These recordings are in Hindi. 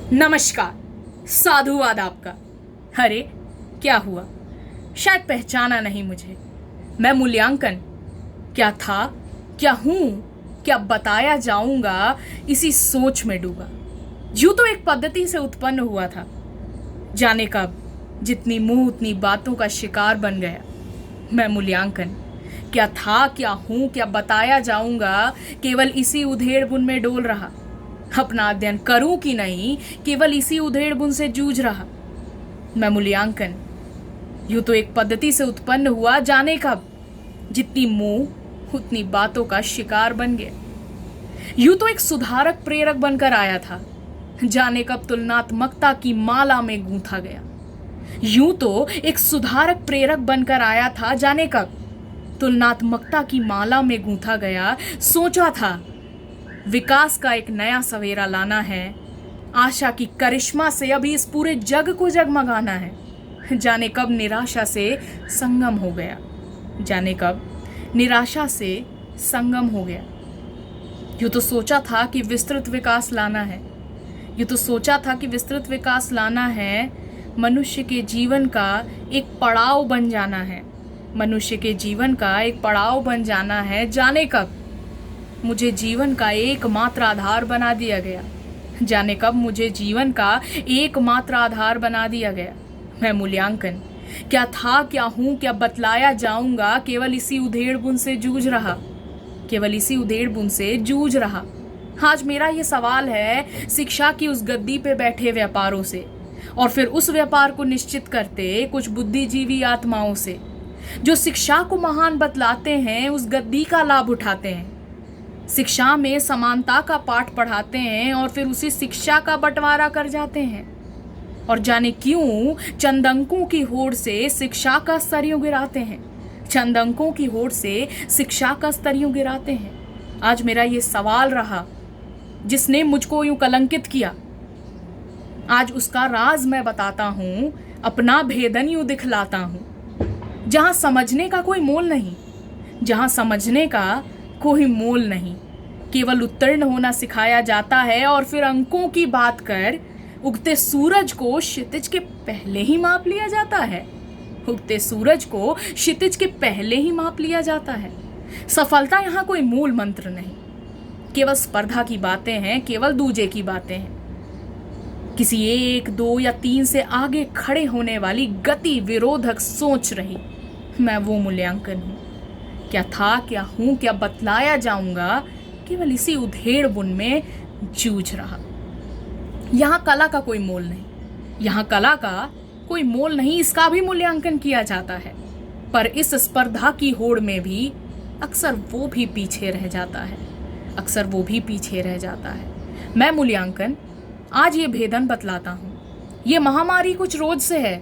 नमस्कार। साधुवाद आपका। अरे क्या हुआ, शायद पहचाना नहीं मुझे। मैं मूल्यांकन क्या था, क्या हूं, क्या बताया जाऊंगा, इसी सोच में डूबा। यूं तो एक पद्धति से उत्पन्न हुआ था, जाने कब जितनी मुंह उतनी बातों का शिकार बन गया। मैं मूल्यांकन क्या था, क्या हूं, क्या बताया जाऊंगा, केवल इसी उधेड़ बुन में डोल रहा। अपना अध्ययन करूं कि नहीं, केवल इसी उधेड़ बुन से जूझ रहा। मैं मूल्यांकन यूं तो एक पद्धति से उत्पन्न हुआ, जाने कब जितनी मुंह उतनी बातों का शिकार बन गया। यूं तो एक सुधारक प्रेरक बनकर आया था, जाने कब तुलनात्मकता की माला में गूंथा गया। यूं तो एक सुधारक प्रेरक बनकर आया था, जाने कब तुलनात्मकता की माला में गूंथा गया। सोचा था विकास का एक नया सवेरा लाना है, आशा की करिश्मा से अभी इस पूरे जग को जगमगाना है। जाने कब निराशा से संगम हो गया, जाने कब निराशा से संगम हो गया। यूं तो सोचा था कि विस्तृत विकास लाना है, यूं तो सोचा था कि विस्तृत विकास लाना है, मनुष्य के जीवन का एक पड़ाव बन जाना है, मनुष्य के जीवन का एक पड़ाव बन जाना है। जाने कब मुझे जीवन का एकमात्र आधार बना दिया गया, जाने कब मुझे जीवन का एकमात्र आधार बना दिया गया। मैं मूल्यांकन क्या था, क्या हूं, क्या बतलाया जाऊंगा, केवल इसी उधेड़ बुन से जूझ रहा, केवल इसी उधेड़ बुन से जूझ रहा। आज मेरा ये सवाल है शिक्षा की उस गद्दी पे बैठे व्यापारों से, और फिर उस व्यापार को निश्चित करते कुछ बुद्धिजीवी आत्माओं से, जो शिक्षा को महान बतलाते हैं, उस गद्दी का लाभ उठाते हैं, शिक्षा में समानता का पाठ पढ़ाते हैं और फिर उसी शिक्षा का बंटवारा कर जाते हैं। और जाने क्यों चंद अंकों की होड़ से शिक्षा का स्तर यूं गिराते हैं, चंद अंकों की होड़ से शिक्षा का स्तर यूं गिराते हैं। आज मेरा ये सवाल रहा, जिसने मुझको यूं कलंकित किया, आज उसका राज मैं बताता हूं, अपना भेदन यूं दिखलाता हूं। जहां समझने का कोई मोल नहीं, जहां समझने का कोई मोल नहीं, केवल उत्तीर्ण होना सिखाया जाता है और फिर अंकों की बात कर उगते सूरज को क्षितिज के पहले ही माप लिया जाता है, उगते सूरज को क्षितिज के पहले ही माप लिया जाता है। सफलता यहाँ कोई मूल मंत्र नहीं, केवल स्पर्धा की बातें हैं, केवल दूजे की बातें हैं। किसी एक, दो या तीन से आगे खड़े होने वाली गति विरोधक सोच रही। मैं वो मूल्यांकन हूँ, क्या था, क्या हूं, क्या बतलाया जाऊंगा, केवल इसी उधेड़ बुन में जूझ रहा। यहाँ कला का कोई मोल नहीं, यहाँ कला का कोई मोल नहीं, इसका भी मूल्यांकन किया जाता है, पर इस स्पर्धा की होड़ में भी अक्सर वो भी पीछे रह जाता है, अक्सर वो भी पीछे रह जाता है। मैं मूल्यांकन आज ये भेदन बतलाता हूँ। ये महामारी कुछ रोज से है,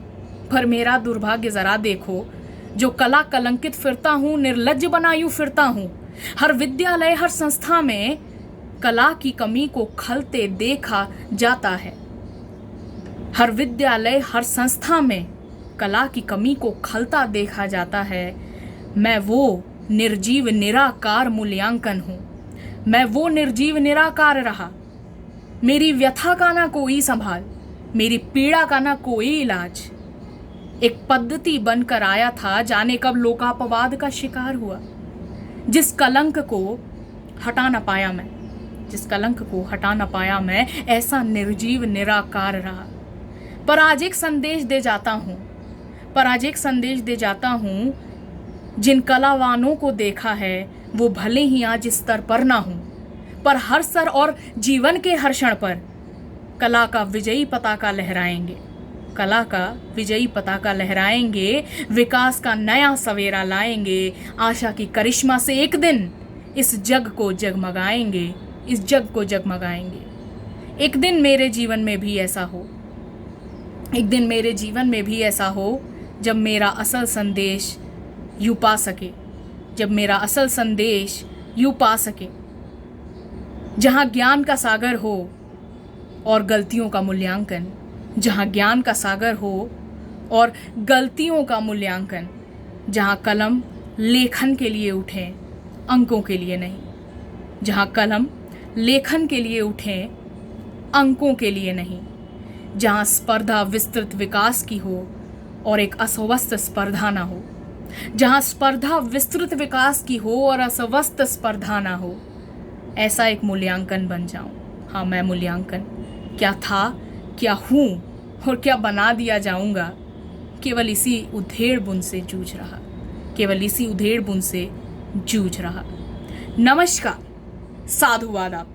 पर मेरा दुर्भाग्य जरा देखो, जो कला कलंकित फिरता हूं, निर्लज्ज बनायूं फिरता हूं। हर विद्यालय, हर संस्था में कला की कमी को खलते देखा जाता है, हर विद्यालय, हर संस्था में कला की कमी को खलता देखा जाता है। मैं वो निर्जीव निराकार मूल्यांकन हूं, मैं वो निर्जीव निराकार रहा। मेरी व्यथा का ना कोई संभाल, मेरी पीड़ा का ना कोई इलाज। एक पद्धति बनकर आया था, जाने कब लोकापवाद का शिकार हुआ। जिस कलंक को हटा ना पाया मैं, जिस कलंक को हटा ना पाया मैं, ऐसा निर्जीव निराकार रहा। पर आज एक संदेश दे जाता हूं, पर आज एक संदेश दे जाता हूं, जिन कलावानों को देखा है वो भले ही आज इस स्तर पर ना हूं, पर हर स्तर और जीवन के हर क्षण पर कला का विजयी पताका लहराएंगे, कला का विजयी पताका लहराएंगे, विकास का नया सवेरा लाएंगे, आशा की करिश्मा से एक दिन इस जग को जगमगाएंगे, इस जग को जगमगाएंगे। एक दिन मेरे जीवन में भी ऐसा हो, एक दिन मेरे जीवन में भी ऐसा हो, जब मेरा असल संदेश यूं पा सके, जब मेरा असल संदेश यूं पा सके, जहां ज्ञान का सागर हो और गलतियों का मूल्यांकन, जहाँ ज्ञान का सागर हो और गलतियों का मूल्यांकन, जहाँ कलम लेखन के लिए उठे, अंकों के लिए नहीं, जहाँ कलम लेखन के लिए उठे, अंकों के लिए नहीं। जहाँ स्पर्धा विस्तृत विकास की हो और एक अस्वस्थ स्पर्धा ना हो, जहाँ स्पर्धा विस्तृत विकास की हो और अस्वस्थ स्पर्धा ना हो, ऐसा एक मूल्यांकन बन जाऊं। हाँ, मैं मूल्यांकन, क्या था, क्या हूँ और क्या बना दिया जाऊंगा, केवल इसी उधेड़ बुन से जूझ रहा, केवल इसी उधेड़ बुन से जूझ रहा। नमस्कार, साधुवाद आप।